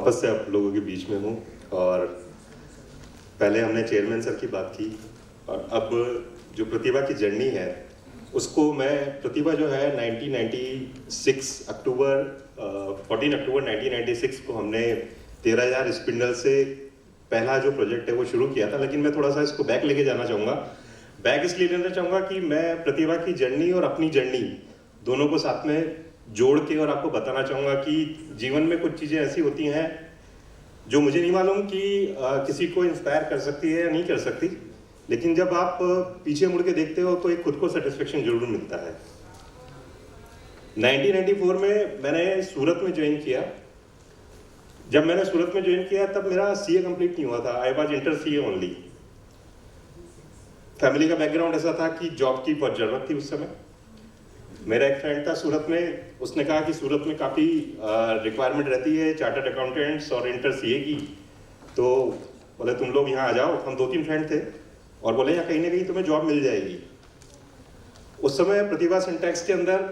वापस से आप लोगों के बीच में हूँ। और पहले हमने चेयरमैन सर की बात की और अब जो प्रतिभा की जर्नी है उसको मैं, प्रतिभा जो है 1996 अक्टूबर 14 अक्टूबर 1996 को हमने 13,000 स्पिंडल से पहला जो प्रोजेक्ट है वो शुरू किया था। लेकिन मैं थोड़ा सा इसको बैक लेके जाना चाहूँगा। बैक इसलिए लेना चाहूँगा कि मैं प्रतिभा की जर्नी और अपनी जर्नी दोनों को साथ में जोड़ के और आपको बताना चाहूँगा कि जीवन में कुछ चीज़ें ऐसी होती हैं जो मुझे नहीं मालूम कि किसी को इंस्पायर कर सकती है या नहीं कर सकती, लेकिन जब आप पीछे मुड़ के देखते हो तो एक खुद को सेटिस्फेक्शन जरूर मिलता है। 1994 में मैंने सूरत में ज्वाइन किया। जब मैंने सूरत में ज्वाइन किया तब मेरा सीए कंप्लीट नहीं हुआ था। I was inter CA only. Family का बैकग्राउंड ऐसा था कि जॉब की बहुत जरूरत थी उस समय। मेरा एक फ्रेंड था सूरत में, उसने कहा कि सूरत में काफ़ी रिक्वायरमेंट रहती है चार्टर्ड अकाउंटेंट्स और इंटर सीए की, तो बोले तुम लोग यहाँ आ जाओ। हम 2-3 फ्रेंड थे और बोले यहाँ कहीं ना कहीं तुम्हें जॉब मिल जाएगी। उस समय प्रतिभा सिंटैक्स के अंदर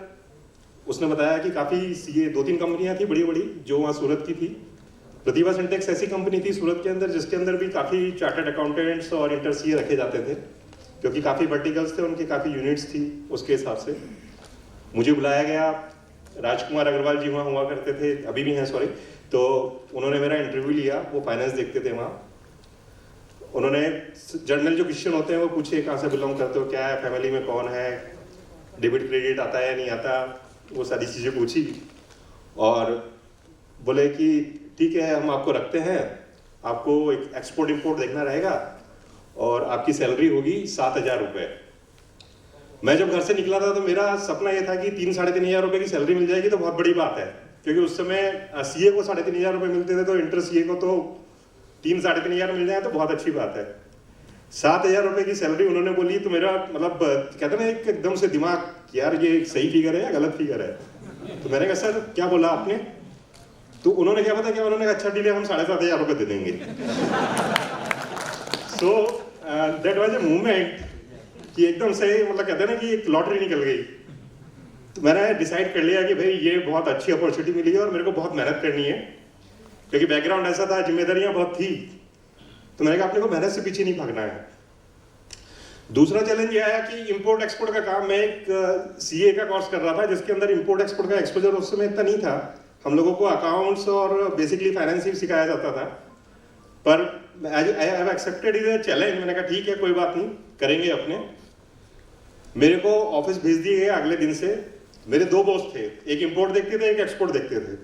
उसने बताया कि काफ़ी सीए 2-3 कंपनियाँ थी बड़ी बड़ी जो वहाँ सूरत की थी। प्रतिभा सिंटैक्स ऐसी कंपनी थी सूरत के अंदर जिसके अंदर भी काफ़ी चार्टर्ड अकाउंटेंट्स और इंटर सीए रखे जाते थे, क्योंकि काफ़ी वर्टिकल्स थे, उनकी काफ़ी यूनिट्स थी। उसके हिसाब से मुझे बुलाया गया। राजकुमार अग्रवाल जी वहाँ हुआ करते थे, अभी भी हैं सॉरी, तो उन्होंने मेरा इंटरव्यू लिया। वो फाइनेंस देखते थे वहाँ। उन्होंने जनरल जो क्वेश्चन होते हैं वो पूछे, कहाँ से बिलोंग करते हो, क्या है, फैमिली में कौन है, डेबिट क्रेडिट आता है या नहीं आता, वो सारी चीज़ें पूछी। और बोले कि ठीक है हम आपको रखते हैं, आपको एक एक्सपोर्ट इम्पोर्ट देखना रहेगा और आपकी सैलरी होगी 7,000 रुपये। मैं जब घर से निकला था तो मेरा सपना ये था कि 3-3,500 रुपये की सैलरी मिल जाएगी तो बहुत बड़ी बात है, क्योंकि उस समय सीए को 3,500 रुपये मिलते थे, तो इंटर सीए को तो 3-3,500 मिल जाए तो बहुत अच्छी बात है। 7,000 रुपये की सैलरी उन्होंने बोली तो मेरा मतलब कहते ना एक एकदम से दिमाग, यार ये सही फिगर है या गलत फिगर है। तो मैंने कहा सर क्या बोला आपने? तो उन्होंने क्या पता क्या, उन्होंने कहा अच्छा ठीक है हम 7,500 रुपये दे देंगे। So that was a movement कि एकदम से मतलब कहते हैं ना कि एक लॉटरी निकल गई। तो मैंने डिसाइड कर लिया कि भाई ये बहुत अच्छी अपॉर्चुनिटी मिली है और मेरे को बहुत मेहनत करनी है, क्योंकि बैकग्राउंड ऐसा था, जिम्मेदारियां बहुत थी। तो मैंने कहा अपने को मेहनत से पीछे नहीं भागना है। दूसरा चैलेंज ये आया कि इंपोर्ट एक्सपोर्ट का काम, मैं एक सीए का कोर्स कर रहा था जिसके अंदर इंपोर्ट एक्सपोर्ट का एक्सपोजर उस समय इतना नहीं था। हम लोगों को अकाउंट्स और बेसिकली फाइनेंस ही सिखाया जाता था, पर I have accepted it as challenge. मैंने कहा ठीक है कोई बात नहीं, करेंगे अपने। मेरे को ऑफिस भेज दिए गए अगले दिन से। मेरे 2 बॉस थे, एक इंपोर्ट देखते थे एक एक्सपोर्ट देखते थे।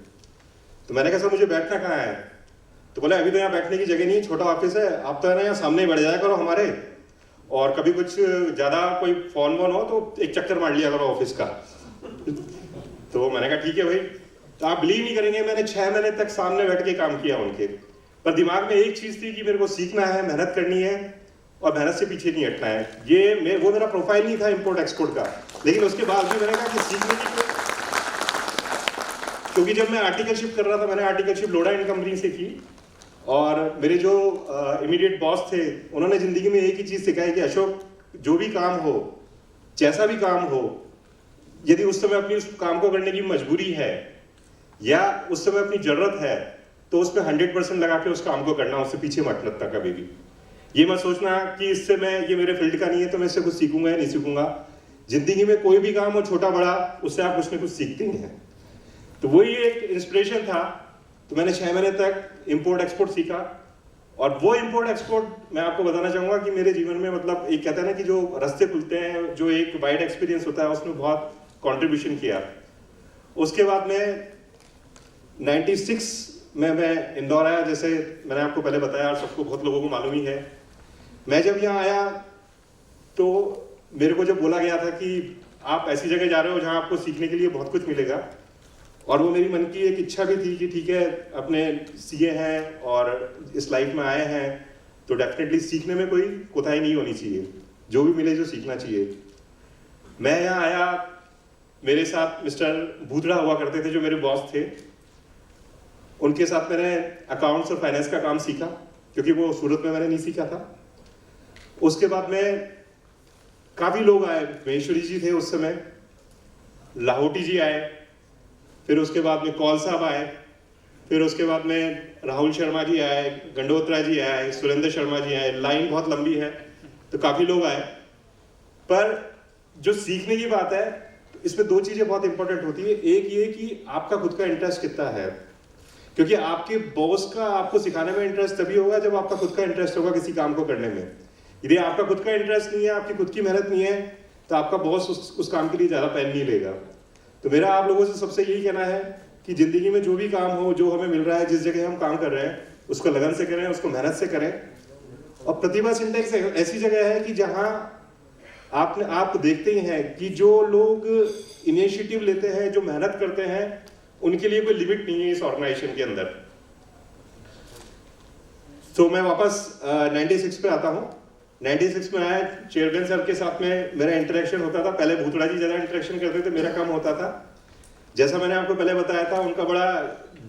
तो मैंने कहा सर मुझे बैठना कहाँ है? तो बोले अभी तो यहाँ बैठने की जगह नहीं, छोटा ऑफिस है, आप तो है ना यहाँ सामने ही बैठ जाया करो हमारे, और कभी कुछ ज़्यादा कोई फोन वोन हो तो एक चक्कर मार लिया करो ऑफिस का। तो मैंने कहा ठीक है भाई। तो आप बिलीव नहीं करेंगे, मैंने 6 महीने तक सामने बैठ के काम किया उनके, पर दिमाग में एक चीज़ थी कि मेरे को सीखना है, मेहनत करनी है और मेहनत से पीछे नहीं हटना है। वो मेरा प्रोफाइल नहीं था इंपोर्ट एक्सपोर्ट का, लेकिन उसके बाद भी मैंने कहा कि सीखने की, क्योंकि जब मैं आर्टिकलशिप कर रहा था, मैंने आर्टिकलशिप लोडा एंड कंपनी से की, और मेरे जो इमीडिएट बॉस थे उन्होंने जिंदगी में एक ही चीज़ सिखाई कि अशोक जो भी काम हो, जैसा भी काम हो, यदि उस समय अपनी उस काम को करने की मजबूरी है या उस समय अपनी जरूरत है तो उसमें 100% लगा के उस काम को करना, उससे पीछे मत हटना कभी भी। ये मत सोचना कि इससे ये मेरे फील्ड का नहीं है तो मैं इससे कुछ सीखूंगा या नहीं सीखूंगा। जिंदगी में कोई भी काम हो छोटा बड़ा, उससे आप कुछ ना कुछ सीखते ही हैं। तो वही एक इंस्पिरेशन था। तो मैंने 6 महीने तक इंपोर्ट एक्सपोर्ट सीखा, और वो इंपोर्ट एक्सपोर्ट मैं आपको बताना चाहूंगा कि मेरे जीवन में मतलब एक कहता है ना कि जो रास्ते खुलते हैं, जो एक वाइड एक्सपीरियंस होता है, उसमें बहुत कॉन्ट्रीब्यूशन किया। उसके बाद में 96 में मैं इंदौर आया, जैसे मैंने आपको पहले बताया और सबको बहुत लोगों को मालूम ही है। मैं जब यहाँ आया तो मेरे को जब बोला गया था कि आप ऐसी जगह जा रहे हो जहाँ आपको सीखने के लिए बहुत कुछ मिलेगा, और वो मेरी मन की एक इच्छा भी थी कि ठीक है अपने सीए हैं और इस लाइफ में आए हैं तो डेफिनेटली सीखने में कोई कोताही नहीं होनी चाहिए, जो भी मिले जो सीखना चाहिए। मैं यहाँ आया, मेरे साथ मिस्टर भूतड़ा हुआ करते थे जो मेरे बॉस थे, उनके साथ मैंने अकाउंट्स और फाइनेंस का काम सीखा, क्योंकि वो सूरत में मैंने नहीं सीखा था। उसके बाद में काफ़ी लोग आए, महेश्वरी जी थे उस समय, लाहौटी जी आए, फिर उसके बाद में कौल साहब आए, फिर उसके बाद में राहुल शर्मा जी आए, गंडोत्रा जी आए, सुरेंद्र शर्मा जी आए, लाइन बहुत लंबी है तो काफ़ी लोग आए। पर जो सीखने की बात है, इसमें दो चीज़ें बहुत इंपॉर्टेंट होती है। एक ये कि आपका खुद का इंटरेस्ट कितना है, क्योंकि आपके बॉस का आपको सिखाने में इंटरेस्ट तभी होगा जब आपका खुद का इंटरेस्ट होगा किसी काम को करने में। यदि आपका खुद का इंटरेस्ट नहीं है, आपकी खुद की मेहनत नहीं है, तो आपका बॉस उस काम के लिए ज़्यादा पेन नहीं लेगा। तो मेरा आप लोगों से सबसे यही कहना है कि ज़िंदगी में जो भी काम हो, जो हमें मिल रहा है, जिस जगह हम काम कर रहे हैं, उसको लगन से करें, उसको मेहनत से करें। और प्रतिभा सिंटेक्स ऐसी जगह है कि जहाँ आप देखते ही हैं कि जो लोग इनिशिएटिव लेते हैं, जो मेहनत करते हैं, उनके लिए कोई लिमिट नहीं है इस ऑर्गेनाइजेशन के अंदर। तो मैं वापस 96 पे आता हूँ। 96 में आया, चेयरमैन सर के साथ में मेरा इंटरेक्शन होता था। पहले भूतड़ा जी ज़्यादा इंटरेक्शन करते थे, मेरा कम होता था। जैसा मैंने आपको पहले बताया था, उनका बड़ा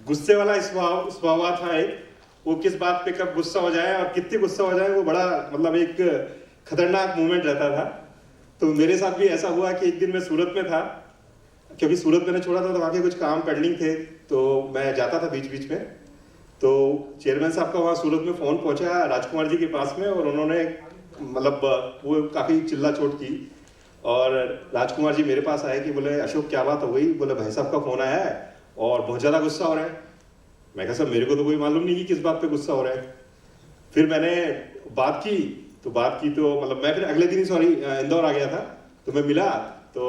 गुस्से वाला स्वभाव था। वो किस बात पे कब गुस्सा हो जाए और कितने गुस्सा हो जाए, वो बड़ा मतलब एक खतरनाक मूवमेंट रहता था। तो मेरे साथ भी ऐसा हुआ कि एक दिन मैं सूरत में था, क्योंकि सूरत मैंने छोड़ा था तो वहाँ के कुछ काम पेंडिंग थे, तो मैं जाता था बीच बीच में। तो चेयरमैन साहब का वहाँ सूरत में फ़ोन पहुँचा राजकुमार जी के पास में, और उन्होंने मतलब वो काफ़ी चिल्ला चोट की। और राजकुमार जी मेरे पास आए कि बोले अशोक क्या बात हो गई? बोले भाई साहब का फ़ोन आया है और बहुत ज़्यादा गुस्सा हो रहा है। मैं कहा सर मेरे को तो कोई मालूम नहीं कि किस बात पे गुस्सा हो रहा है। फिर मैंने बात की तो मतलब मैं फिर अगले दिन ही इंदौर आ गया था। तो मैं मिला तो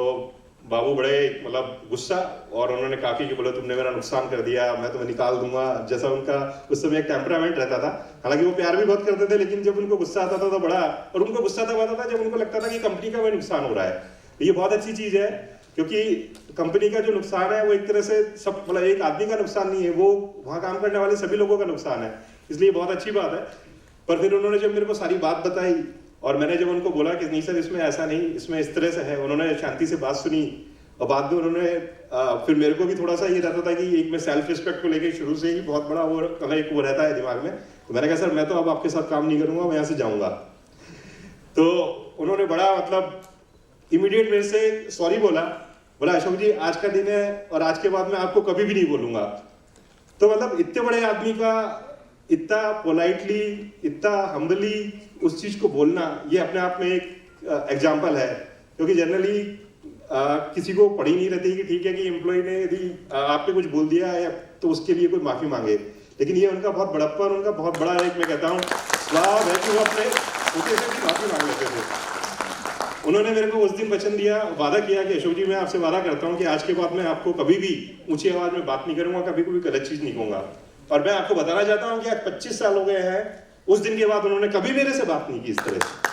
बाबू बड़े मतलब गुस्सा, और उन्होंने कहा कि बोले तुमने मेरा नुकसान कर दिया, मैं तुम्हें निकाल दूंगा। जैसा उनका उस समय एक टेम्परामेंट रहता था। हालांकि वो प्यार भी बहुत करते थे, लेकिन जब उनको गुस्सा आता था तो बड़ा, और उनको गुस्सा तब आता था जब उनको लगता था कि कंपनी का कोई नुकसान हो रहा है। तो ये बहुत अच्छी चीज़ है, क्योंकि कंपनी का जो नुकसान है वो एक तरह से सब मतलब एक आदमी का नुकसान नहीं है, वो वहाँ काम करने वाले सभी लोगों का नुकसान है, इसलिए बहुत अच्छी बात है। पर फिर उन्होंने जब मेरे को सारी बात बताई और मैंने जब उनको बोला कि नहीं सर इसमें ऐसा नहीं, इसमें इस तरह से है, उन्होंने शांति से बात सुनी। और बाद में उन्होंने फिर मेरे को भी थोड़ा सा ये रहता था कि एक मैं सेल्फ रिस्पेक्ट को लेके शुरू से ही बहुत बड़ा वो एक वो रहता है दिमाग में। तो मैंने कहा सर मैं तो अब आपके साथ काम नहीं करूँगा, मैं यहाँ से जाऊँगा। तो उन्होंने बड़ा मतलब इमीडिएट मेरे से सॉरी बोला अशोक जी आज का दिन है और आज के बाद मैं आपको कभी भी नहीं बोलूँगा। तो मतलब इतने बड़े आदमी का इतना पोलाइटली, इतना हम्बली उस चीज़ को बोलना, ये अपने आप में एक एग्जाम्पल है। क्योंकि जनरली किसी को पड़ी नहीं रहती कि ठीक है कि एम्प्लॉय ने यदि आप पे कुछ बोल दिया है तो उसके लिए कोई माफ़ी मांगे, लेकिन ये उनका बहुत बड़प्पन, उनका बहुत बड़ा एक मैं कहता हूँ स्वभाव है कि वो अपने होते से भी माफ़ी मांग लेते थे। उन्होंने मेरे को उस दिन वचन दिया, वादा किया कि अशोक जी मैं आपसे वादा करता हूँ कि आज के बाद मैं आपको कभी भी ऊंची आवाज़ में बात नहीं करूँगा, कभी कोई गलत चीज़ नहीं कहूँगा। और मैं आपको बताना चाहता हूँ कि आज 25 साल हो गए हैं, उस दिन के बाद उन्होंने कभी मेरे से बात नहीं की इस तरह से।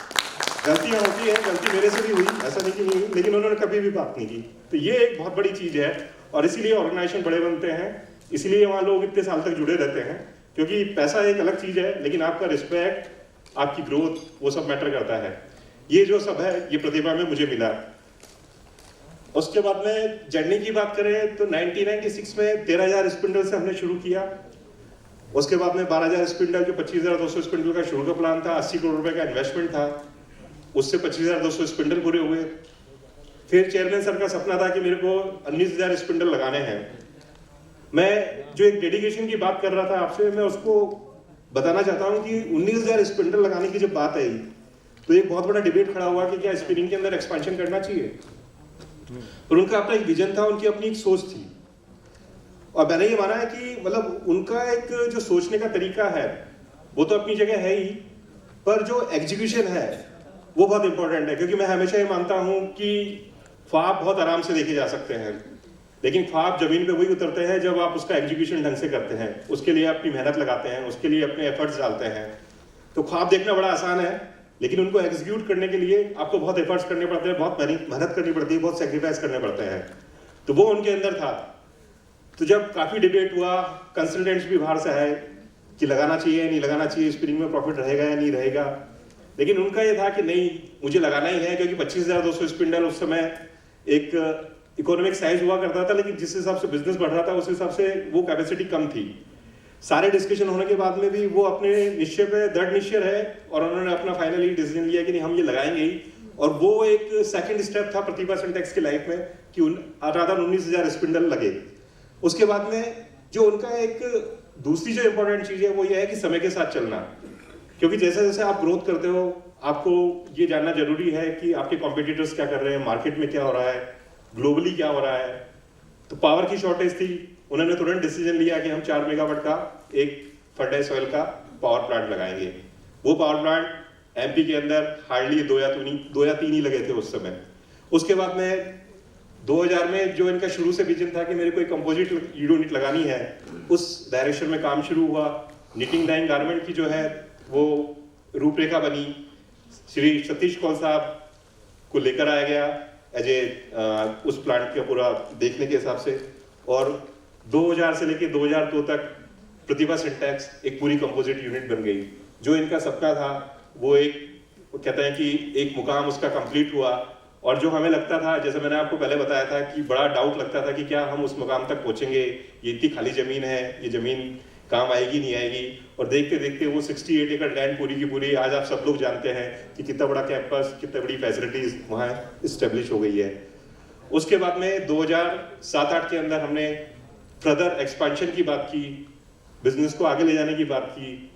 गलतियाँ होती हैं, गलती मेरे से भी हुई, ऐसा नहीं कि नहीं हुई, लेकिन उन्होंने कभी भी बात नहीं की। तो ये एक बहुत बड़ी चीज़ है, और इसीलिए ऑर्गेनाइजेशन बड़े बनते हैं, इसीलिए वहाँ लोग इतने साल तक जुड़े रहते हैं। क्योंकि पैसा एक अलग चीज़ है, लेकिन आपका रिस्पेक्ट, आपकी ग्रोथ, वो सब मैटर करता है। ये जो सब है ये प्रतिभा में मुझे मिला। उसके बाद में जर्नी की बात करें तो 1996 में 13,000 स्पिंडल से हमने शुरू किया। उसके बाद में 12,000 स्पिंडल, जो 25,200 स्पिंडल का शुरू का प्लान था, 80 करोड़ रुपए का इन्वेस्टमेंट था, उससे 25,200 स्पिंडल पूरे हुए। फिर चेयरमैन सर का सपना था कि मेरे को 19,000 स्पिंडल लगाने हैं। मैं जो एक डेडिकेशन की बात कर रहा था आपसे, मैं उसको बताना चाहता हूँ कि 19,000 स्पिंडल लगाने की जब बात आई तो एक बहुत बड़ा डिबेट खड़ा हुआ कि क्या स्पिनिंग के अंदर एक्सपेंशन करना चाहिए। और उनका अपना एक विजन था, उनकी अपनी एक सोच थी, और मैंने ये माना है कि मतलब उनका एक जो सोचने का तरीका है वो तो अपनी जगह है ही, पर जो एग्जीक्यूशन है वो बहुत इंपॉर्टेंट है। क्योंकि मैं हमेशा ये मानता हूँ कि ख्वाब बहुत आराम से देखे जा सकते हैं, लेकिन ख्वाब जमीन पे वही उतरते हैं जब आप उसका एग्जीक्यूशन ढंग से करते हैं, उसके लिए अपनी मेहनत लगाते हैं, उसके लिए अपने एफर्ट्स डालते हैं। तो ख्वाब देखना बड़ा आसान है, लेकिन उनको एग्जीक्यूट करने के लिए आपको बहुत एफर्ट्स करने पड़ते हैं, बहुत मेहनत करनी पड़ती है, बहुत सेक्रीफाइस करने पड़ते हैं। तो वो उनके अंदर था। तो जब काफ़ी डिबेट हुआ, कंसल्टेंट्स भी बाहर से आए कि लगाना चाहिए नहीं लगाना चाहिए, स्पिनिंग में प्रॉफिट रहेगा या नहीं रहेगा, लेकिन उनका ये था कि नहीं मुझे लगाना ही है। क्योंकि 25,200 स्पिंडल उस समय एक इकोनॉमिक साइज हुआ करता था, लेकिन जिस हिसाब से बिजनेस बढ़ रहा था उस हिसाब से वो कैपेसिटी कम थी। सारे डिस्कशन होने के बाद में भी वो अपने निश्चय पे दृढ़ निश्चय रहे, और उन्होंने अपना फाइनली डिसीजन लिया कि नहीं हम ये लगाएंगे ही। और वो एक सेकंड स्टेप था प्रतिभा सिंटेक्स की लाइफ में कि 19,000 स्पिंडल लगे। उसके बाद में जो उनका एक दूसरी जो इंपॉर्टेंट चीज है वो ये है कि समय के साथ चलना, क्योंकि जैसे जैसे आप ग्रोथ करते हो आपको ये जानना जरूरी है कि आपके कॉम्पिटिटर्स क्या कर रहे हैं, मार्केट में क्या हो रहा है, ग्लोबली क्या हो रहा है। तो पावर की शॉर्टेज थी, उन्होंने तुरंत डिसीजन लिया कि हम 4 मेगावाट का एक फर्टाइल ऑयल का पावर प्लांट लगाएंगे। वो पावर प्लांट एमपी के अंदर हार्डली 2 या 3 ही लगे थे उस समय। उसके बाद में 2000 में जो इनका शुरू से विजन था कि मेरे को एक कंपोजिट यूनिट लगानी है, उस डायरेक्शन में काम शुरू हुआ। निटिंग डाइंग गारमेंट की जो है वो रूपरेखा बनी, श्री सतीश कौल साहब को लेकर आया गया एज ए उस प्लांट का पूरा देखने के हिसाब से, और 2000 से लेकर 2002 तक प्रतिभा सिंटैक्स एक पूरी कंपोजिट यूनिट बन गई। जो इनका सपना था वो कहते हैं कि एक मुकाम उसका कंप्लीट हुआ, और जो हमें लगता था, जैसे मैंने आपको पहले बताया था कि बड़ा डाउट लगता था कि क्या हम उस मुकाम तक पहुंचेंगे, ये इतनी खाली जमीन है, ये जमीन काम आएगी नहीं आएगी, और देखते देखते वो 68 एकड़ लैंड पूरी की पूरी आज आप सब लोग जानते हैं कि कितना बड़ा कैंपस, कितनी बड़ी फैसिलिटीज वहाँ इस्टेब्लिश हो गई है। उसके बाद में 2007-8 के अंदर हमने फर्दर एक्सपेंशन की बात की, बिजनेस को आगे ले जाने की बात की।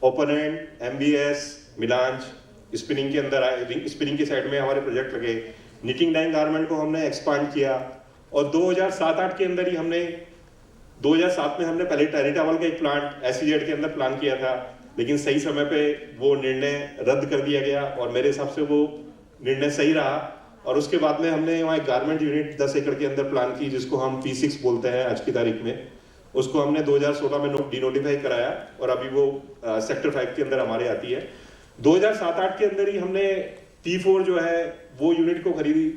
ओपन एंड, MBS, मिलांज, स्पिनिंग के अंदर आए, स्पिनिंग की साइड में हमारे प्रोजेक्ट लगे। निटिंग डाइंग गारमेंट को हमने एक्सपांड किया, और 2007-8 के अंदर ही 2007 में हमने पहले टेरिटावल का एक प्लांट SEZ के अंदर प्लान किया था, लेकिन सही समय पे वो निर्णय रद्द कर दिया गया, और मेरे हिसाब से वो निर्णय सही रहा। और उसके बाद में हमने वहाँ एक गारमेंट यूनिट 10 एकड़ के अंदर प्लान की, जिसको हम P6 बोलते हैं आज की तारीख में। उसको हमने 2016 में डिनोटिफाई कराया, और अभी वो सेक्टर 5 के अंदर हमारे आती है। 2007-8 के अंदर ही हमने P4 जो है वो यूनिट को खरीदी।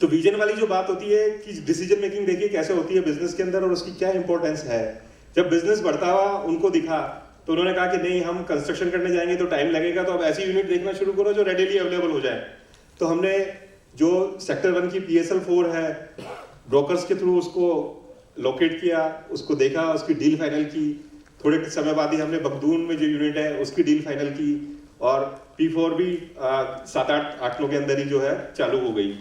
तो विजन वाली जो बात होती है कि डिसीजन मेकिंग देखिए कैसे होती है बिजनेस के अंदर और उसकी क्या इंपॉर्टेंस है। जब बिजनेस बढ़ता हुआ उनको दिखा तो उन्होंने कहा कि नहीं, हम कंस्ट्रक्शन करने जाएंगे तो टाइम लगेगा, तो अब ऐसी यूनिट देखना शुरू करो जो रेडीली अवेलेबल हो जाए। तो हमने जो सेक्टर 1 की PSL4 है, ब्रोकर्स के थ्रू उसको लोकेट किया, उसको देखा, उसकी डील फाइनल की। थोड़े समय बाद ही हमने बगदून में जो यूनिट है उसकी डील फाइनल की, और P4 भी 7-8 के अंदर ही जो है चालू हो गई।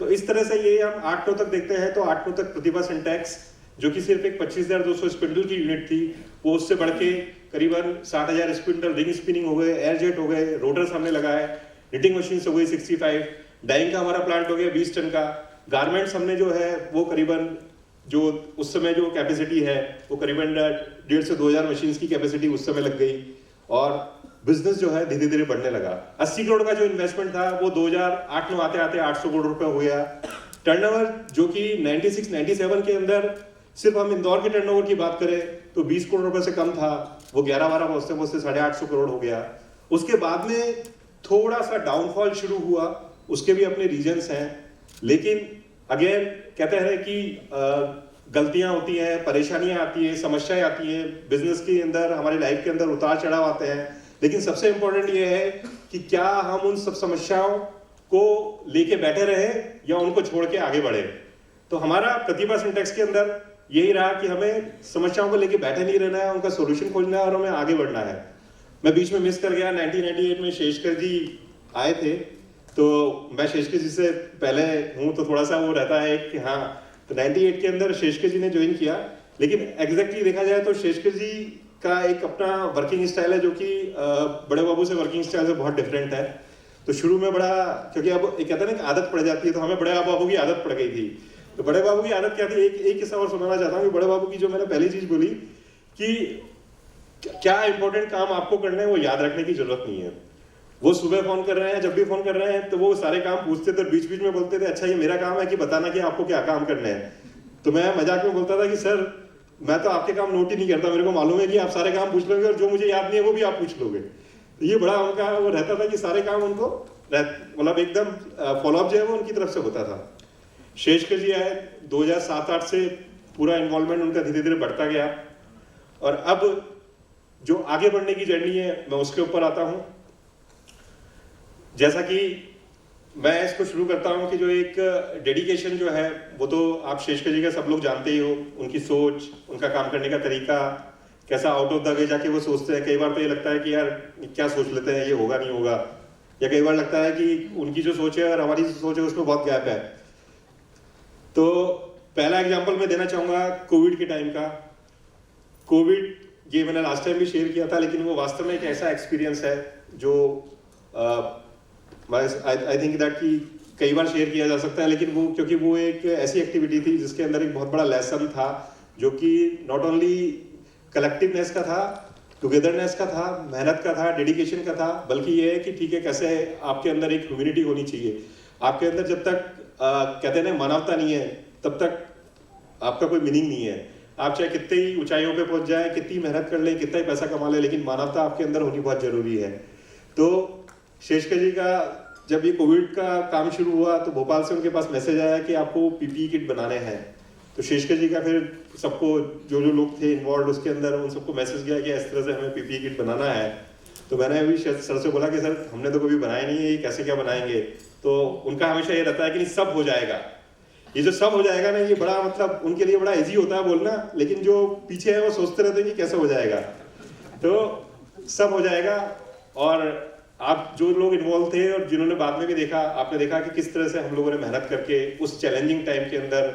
तो इस तरह से ये हम 8-9 तक देखते हैं, तो 8-9 तक प्रतिभा सिंटैक्स जो कि सिर्फ एक 25,200 स्पिंडल की यूनिट थी, वो उससे बढ़ के करीबन 60,000 स्पिंडल, रिंग स्पिनिंग हो गए, एयर जेट हो गए, रोटर्स हमने लगाए, निटिंग मशीन हो गई 65, डाइंग का हमारा प्लांट हो गया 20 टन का। गारमेंट्स हमने जो है वो करीबन जो उस समय जो कैपेसिटी है वो करीबन 1,500 से 2,000 मशीन्स की कैपेसिटी उस समय लग गई, और बिजनेस जो है धीरे धीरे बढ़ने लगा। 80 करोड़ का जो इन्वेस्टमेंट था वो 2008-9 आते आते 800 करोड़ रुपए हो गया। टर्नओवर जो कि 96-97 के अंदर सिर्फ हम इंदौर के टर्नओवर की बात करें तो 20 करोड़ रुपए से कम था, वो 11-12 पहुंचते पहुंचते 850 करोड़ हो गया। उसके बाद में थोड़ा सा डाउनफॉल शुरू हुआ, उसके भी अपने रीजंस हैं, लेकिन अगेन कहते हैं कि गलतियां होती हैं, परेशानियां आती हैं, समस्याएं आती हैं बिजनेस के अंदर, हमारी लाइफ के अंदर उतार चढ़ाव आते हैं, लेकिन सबसे इंपॉर्टेंट ये है कि क्या हम उन सब समस्याओं को लेके बैठे रहे या उनको छोड़ के आगे बढ़े। तो हमारा प्रतिभा सिंटैक्स के अंदर यही रहा कि हमें समस्याओं को लेके बैठे नहीं रहना है, उनका सोल्यूशन खोजना है और हमें आगे बढ़ना है। मैं बीच में मिस कर गया, 1998 में शेषकर जी आए थे, तो मैं शेषकर जी से पहले हूँ तो थोड़ा सा वो रहता है कि हाँ, तो 98 के अंदर शेषकर जी ने ज्वाइन किया, लेकिन एग्जैक्टली देखा जाए तो शेषकर जी का एक अपना वर्किंग स्टाइल है जो कि बड़े बाबू से वर्किंग स्टाइल से बहुत डिफरेंट है। तो शुरू में बड़ा, क्योंकि अब एक कहते हैं ना कि आदत पड़ जाती है, तो हमें बड़े बाबू की आदत पड़ गई थी। तो बड़े बाबू की आदत क्या थी, एक किस्सा और सुनाना चाहता हूँ कि बड़े बाबू की जो मैंने पहली चीज बोली कि क्या इंपॉर्टेंट काम आपको करना है वो याद रखने की जरूरत नहीं है। वो सुबह फोन कर रहे हैं, जब भी फोन कर रहे हैं तो वो सारे काम पूछते थे, बीच बीच में बोलते थे अच्छा ये मेरा काम है कि बताना कि आपको क्या काम करना है। तो मैं मजाक में बोलता था कि सर मैं तो आपके काम नोट ही नहीं करता, मेरे को मालूम है कि आप सारे काम पूछ लोगे और जो मुझे याद नहीं है वो भी आप पूछ लोगे। तो ये बड़ा उनका वो रहता था कि सारे काम उनको मतलब एकदम फॉलोअप जो है वो उनकी तरफ से होता था। शेषकर जी आए 2007-8 से पूरा इन्वॉल्वमेंट उनका धीरे धीरे बढ़ता गया, और अब जो आगे बढ़ने की जर्नी है मैं उसके ऊपर आता हूं। जैसा कि मैं इसको शुरू करता हूं कि जो एक डेडिकेशन जो है वो तो आप शेषकर जी का सब लोग जानते ही हो, उनकी सोच, उनका काम करने का तरीका कैसा आउट ऑफ द वे जाके वो सोचते हैं। कई बार तो ये लगता है कि यार क्या सोच लेते हैं, ये होगा नहीं होगा, या कई बार लगता है कि उनकी जो सोच है और हमारी जो सोच है उसमें बहुत गैप है। तो पहला एग्जांपल मैं देना चाहूँगा कोविड के टाइम का। कोविड, ये मैंने लास्ट टाइम भी शेयर किया था, लेकिन वो वास्तव में एक ऐसा एक्सपीरियंस है जो आई थिंक दैट कि कई बार शेयर किया जा सकता है, लेकिन वो क्योंकि वो एक ऐसी एक्टिविटी थी जिसके अंदर एक बहुत बड़ा लेसन था, जो कि नॉट ओनली कलेक्टिवनेस का था, टुगेदरनेस का था, मेहनत का था, डेडिकेशन का था, बल्कि ये है कि ठीक है कैसे आपके अंदर एक ह्यूमैनिटी होनी चाहिए। आपके अंदर जब तक कहते हैं ना मानवता नहीं है, तब तक आपका कोई मीनिंग नहीं है। आप चाहे कितनी ही ऊंचाइयों पे पहुंच जाए, कितनी मेहनत कर ले, कितना ही पैसा कमा ले, लेकिन मानवता आपके अंदर होनी बहुत जरूरी है। तो शेषकर जी का जब ये कोविड का काम शुरू हुआ तो भोपाल से उनके पास मैसेज आया कि आपको पीपीई किट बनाने हैं। तो शेषकर जी का फिर सबको जो जो लोग थे इन्वॉल्व उसके अंदर, उन सबको मैसेज गया कि इस तरह से हमें पीपीई किट बनाना है। तो मैंने अभी सर से बोला कि सर हमने तो कभी बनाया नहीं है, ये कैसे क्या बनाएंगे। तो उनका हमेशा ये रहता है कि नहीं सब हो जाएगा। ये जो सब हो जाएगा ना, ये बड़ा मतलब उनके लिए बड़ा इजी होता है बोलना, लेकिन जो पीछे है वो सोचते रहते हैं कि कैसे हो जाएगा। तो सब हो जाएगा। और आप जो लोग इन्वॉल्व थे और जिन्होंने बाद में भी देखा, आपने देखा कि किस तरह से हम लोगों ने मेहनत करके उस चैलेंजिंग टाइम के अंदर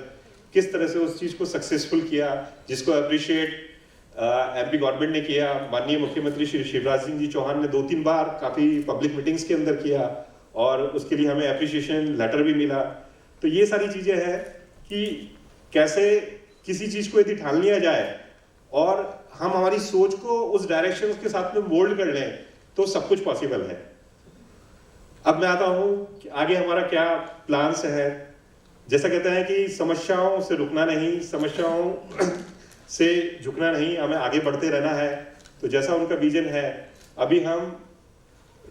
किस तरह से उस चीज को सक्सेसफुल किया, जिसको अप्रिशिएट एमपी गवर्नमेंट ने किया। माननीय मुख्यमंत्री श्री शिवराज सिंह जी चौहान ने 2-3 बार काफी पब्लिक मीटिंग्स के अंदर किया और उसके लिए हमें अप्रिशिएशन लेटर भी मिला। तो ये सारी चीजें हैं कि कैसे किसी चीज को यदि ठान लिया जाए और हम हमारी सोच को उस डायरेक्शन के साथ में मोल्ड कर लें तो सब कुछ पॉसिबल है। अब मैं आता हूं कि आगे हमारा क्या प्लान्स है। जैसा कहते हैं कि समस्याओं से रुकना नहीं, समस्याओं से झुकना नहीं, हमें आगे बढ़ते रहना है। तो जैसा उनका विजन है, अभी हम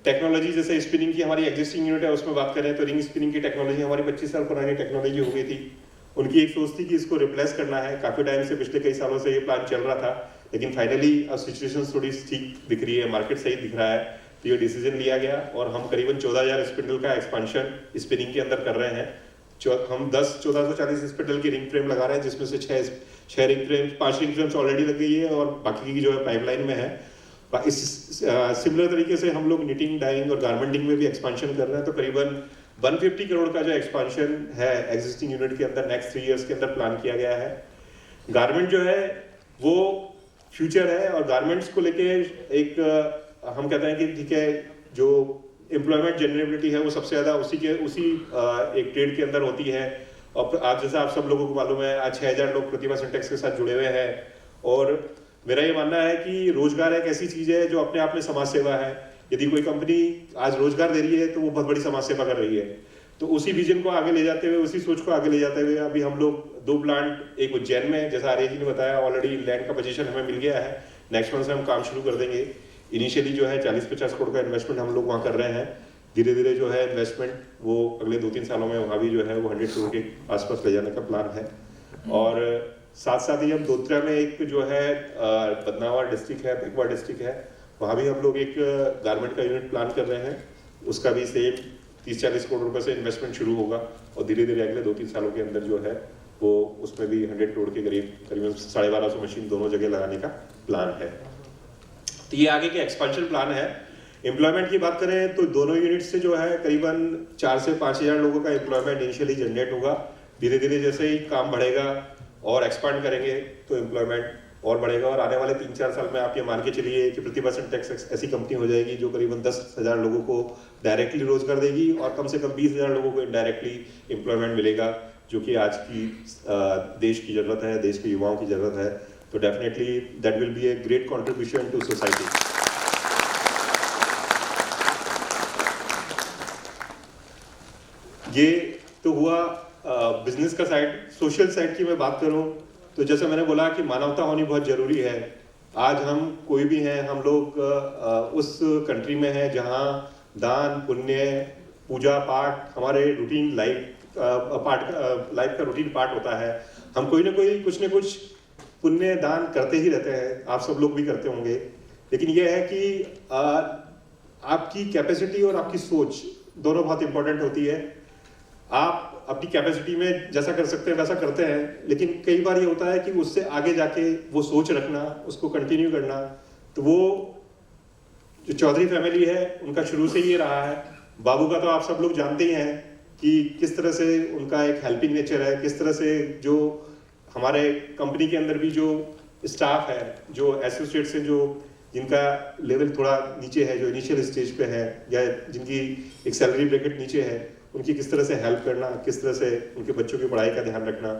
टेक्नोलॉजी जैसे स्पिनिंग की हमारी एग्जिस्टिंग यूनिट है उसमें बात करें तो रिंग स्पिनिंग की टेक्नोलॉजी हमारी 25 साल पुरानी टेक्नोलॉजी हो गई थी। उनकी एक सोच थी कि इसको रिप्लेस करना है। काफी टाइम से, पिछले कई सालों से ये प्लान चल रहा था, लेकिन फाइनली अब सिचुएशन थोड़ी ठीक दिख रही है, मार्केट सही दिख रहा है, तो ये डिसीजन लिया गया और हम करीबन 14,000 स्पिंडल का एक्सपेंशन स्पिनिंग के अंदर कर रहे हैं। हम 1440 स्पिंडल की रिंग फ्रेम लगा रहे हैं, जिसमें से 6 ring frame, 5 ring frames already लग गई है और बाकी की जो है पाइपलाइन में है। इस सिमिलर तरीके से हम लोग निटिंग, डाइंग और गारमेंटिंग में भी एक्सपेंशन कर रहे हैं। तो करीबन 150 करोड़ का जो एक्सपेंशन है एग्जिस्टिंग यूनिट के अंदर नेक्स्ट 3 इयर्स के अंदर प्लान किया गया है। गारमेंट जो है वो फ्यूचर है और गारमेंट्स को लेके एक हम कहते हैं कि ठीक है, जो एम्प्लॉयमेंट जनरेबिलिटी है वो सबसे ज्यादा उसी एक ट्रेड के अंदर होती है। और आज जैसा आप सब लोगों को मालूम है, आज 6,000 लोग प्रतिभा सिंटेक्स के साथ जुड़े हुए हैं और मेरा ये मानना है कि रोजगार एक ऐसी चीज है जो अपने आप में समाज सेवा है। यदि कोई कंपनी आज रोजगार दे रही है तो वो बहुत बड़ी समाज सेवा कर रही है। तो उसी विजन को आगे ले जाते हुए, उसी सोच को आगे ले जाते हुए अभी हम लोग 2 प्लांट, एक उज्जैन में जैसा आर्य जी ने बताया, ऑलरेडी लैंड का पोजीशन हमें मिल गया है। नेक्स्ट मंथ से हम काम शुरू कर देंगे। इनिशियली जो है 40-50 करोड़ का इन्वेस्टमेंट हम लोग वहाँ कर रहे हैं। धीरे धीरे जो है इन्वेस्टमेंट वो अगले 2-3 सालों में वहाँ भी जो है वो 100 करोड़ के आसपास ले जाने का प्लान है। और साथ साथ ही हम दोत्रा में एक जो है बदनावर डिस्ट्रिक्ट है, बैकवर्ड डिस्ट्रिक्ट है, वहाँ भी हम लोग एक गारमेंट का यूनिट प्लान कर रहे हैं। उसका भी सेम 30-40 करोड़ रुपए से इन्वेस्टमेंट शुरू होगा और धीरे धीरे अगले 2-3 सालों के अंदर जो है वो उसमें भी 100 करोड़ के करीबन 1250 मशीन दोनों जगह लगाने का प्लान है। तो ये आगे के एक्सपेंशन प्लान है। एम्प्लॉयमेंट की बात करें तो दोनों यूनिट से जो है करीबन 4 से 5,000 लोगों का एम्प्लॉयमेंट इनिशियली जनरेट होगा। धीरे धीरे जैसे ही काम बढ़ेगा और एक्सपांड करेंगे तो एम्प्लॉयमेंट और बढ़ेगा और आने वाले 3-4 साल में आप ये मान के चलिए कि प्रतिभा सिंटेक्स ऐसी कंपनी हो जाएगी जो करीबन 10,000 लोगों को डायरेक्टली रोजगार देगी और कम से कम 20,000 लोगों को इनडायरेक्टली एम्प्लॉयमेंट मिलेगा, जो कि आज की देश की जरूरत है, देश के युवाओं की जरूरत है। तो definitely that will be a great contribution to society. ये तो हुआ बिजनेस का साइड। सोशल साइड की मैं बात करूं तो जैसे मैंने बोला कि मानवता होनी बहुत जरूरी है। आज हम कोई भी हैं, हम लोग उस कंट्री में हैं जहां दान, पुण्य, पूजा पाठ हमारे रूटीन लाइफ का रूटीन पार्ट होता है। हम कोई ना कोई कुछ न कुछ पुण्य दान करते ही रहते हैं, आप सब लोग भी करते होंगे। लेकिन यह है कि आपकी कैपेसिटी और आपकी सोच दोनों बहुत इंपॉर्टेंट होती है। आप अपनी कैपेसिटी में जैसा कर सकते हैं वैसा करते हैं, लेकिन कई बार ये होता है कि उससे आगे जाके वो सोच रखना, उसको कंटिन्यू करना। तो वो जो चौधरी फैमिली है उनका शुरू से ये रहा है। बाबू का तो आप सब लोग जानते ही हैं कि किस तरह से उनका एक हेल्पिंग नेचर है, किस तरह से जो हमारे कंपनी के अंदर भी जो स्टाफ है, जो एसोसिएट्स हैं, जो जिनका लेवल थोड़ा नीचे है, जो इनिशियल स्टेज पे है या जिनकी एक सैलरी ब्रैकेट नीचे है, उनकी किस तरह से हेल्प करना, किस तरह से उनके बच्चों की पढ़ाई का ध्यान रखना,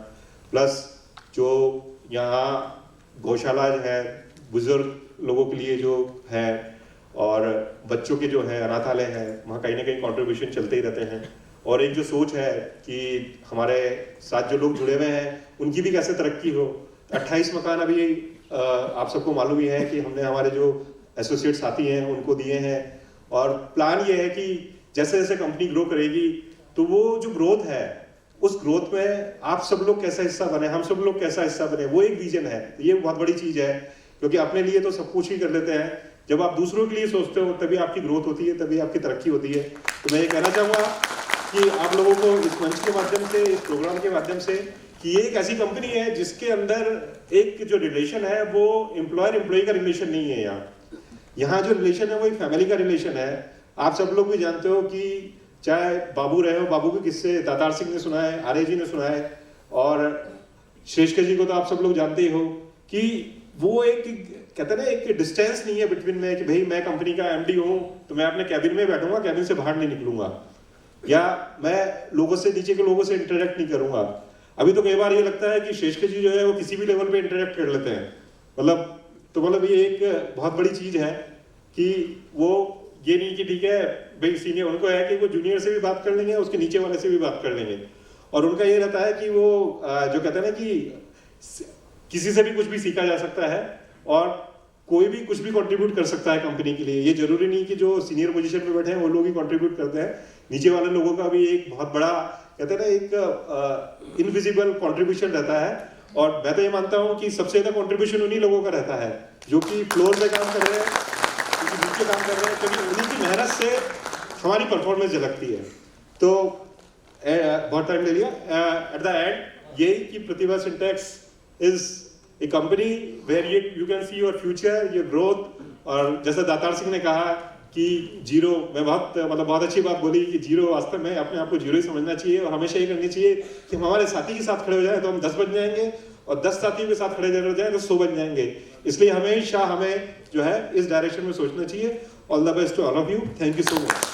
प्लस जो यहाँ गौशाला है बुजुर्ग लोगों के लिए जो है और बच्चों के जो है अनाथालय है, वहाँ कहीं ना कहीं कंट्रीब्यूशन चलते ही रहते हैं। और एक जो सोच है कि हमारे साथ जो लोग जुड़े हुए हैं उनकी भी कैसे तरक्की हो। 28 मकान अभी आप सबको मालूम ही है कि हमने हमारे जो एसोसिएट साथी हैं उनको दिए हैं, और प्लान ये है कि जैसे जैसे कंपनी ग्रो करेगी तो वो जो ग्रोथ है उस ग्रोथ में आप सब लोग कैसा हिस्सा बने, हम सब लोग कैसा हिस्सा बने, वो एक विजन है। ये बहुत बड़ी चीज है, क्योंकि अपने लिए तो सब कुछ ही कर लेते हैं, जब आप दूसरों के लिए सोचते हो तभी आपकी ग्रोथ होती है, तभी आपकी तरक्की होती है। तो मैं ये कहना चाहूँगा कि आप लोगों को इस मंच के माध्यम से, इस प्रोग्राम के माध्यम से, कि ये एक ऐसी कंपनी है जिसके अंदर एक जो रिलेशन है वो एम्प्लॉयर एम्प्लॉय का रिलेशन नहीं है। यहाँ जो रिलेशन है वो एक फैमिली का रिलेशन है। आप सब लोग भी जानते हो कि चाहे बाबू रहे हो, बाबू के किस्से दातार सिंह ने सुना है, आर्य जी ने सुना है, और श्रेष्ठ जी को तो आप सब लोग जानते ही हो कि वो एक कहते हैं ना एक डिस्टेंस नहीं है बिटवीन में कि भाई मैं कंपनी का एमडी हूँ तो मैं अपने कैबिन में बैठूंगा, कैबिन से बाहर नहीं निकलूंगा, या मैं लोगों से, नीचे के लोगों से इंटरेक्ट नहीं करूंगा। अभी तो कई बार ये लगता है कि श्रेष्ठ जी जो है वो किसी भी लेवल पे इंटरेक्ट कर लेते हैं, मतलब ये एक बहुत बड़ी चीज है कि वो ये नहीं कि ठीक है भाई सीनियर, उनको है कि वो जूनियर से भी बात कर लेंगे, उसके नीचे वाले से भी बात कर लेंगे, और उनका ये रहता है कि वो जो कहते हैं ना कि किसी से भी कुछ भी सीखा जा सकता है और कोई भी कुछ भी कंट्रीब्यूट कर सकता है कंपनी के लिए। ये जरूरी नहीं कि जो सीनियर पोजीशन पे बैठे हैं वो लोग ही कंट्रीब्यूट करते हैं, नीचे वाले लोगों का भी एक बहुत बड़ा कहते हैं ना एक इनविजिबल कंट्रीब्यूशन रहता है। और मैं तो ये मानता हूँ कि सबसे ज्यादा कंट्रीब्यूशन उन्हीं लोगों का रहता है जो कि फ्लोर पे काम कर रहे हैं, नीचे काम कर रहे हैं, क्योंकि उन्हीं की मेहनत से हमारी परफॉर्मेंस झलकती है। तो बहुत टाइम ले लिया। एट द एंड यही कि Pratibha syntax is a company where you can see your future, your growth. और जैसा दातार सिंह ने कहा कि जीरो, मैं बहुत अच्छी बात बोली कि जीरो, वास्तव में अपने आप को जीरो ही समझना चाहिए और हमेशा ये करनी चाहिए कि हम हमारे साथी के साथ खड़े हो जाए तो हम 10 बन जाएंगे, और 10 साथियों के साथ खड़े हो जाए तो 100 बन जाएंगे। इसलिए हमेशा हमें जो है इस डायरेक्शन में सोचना चाहिए। All the best to all of you, thank you so much.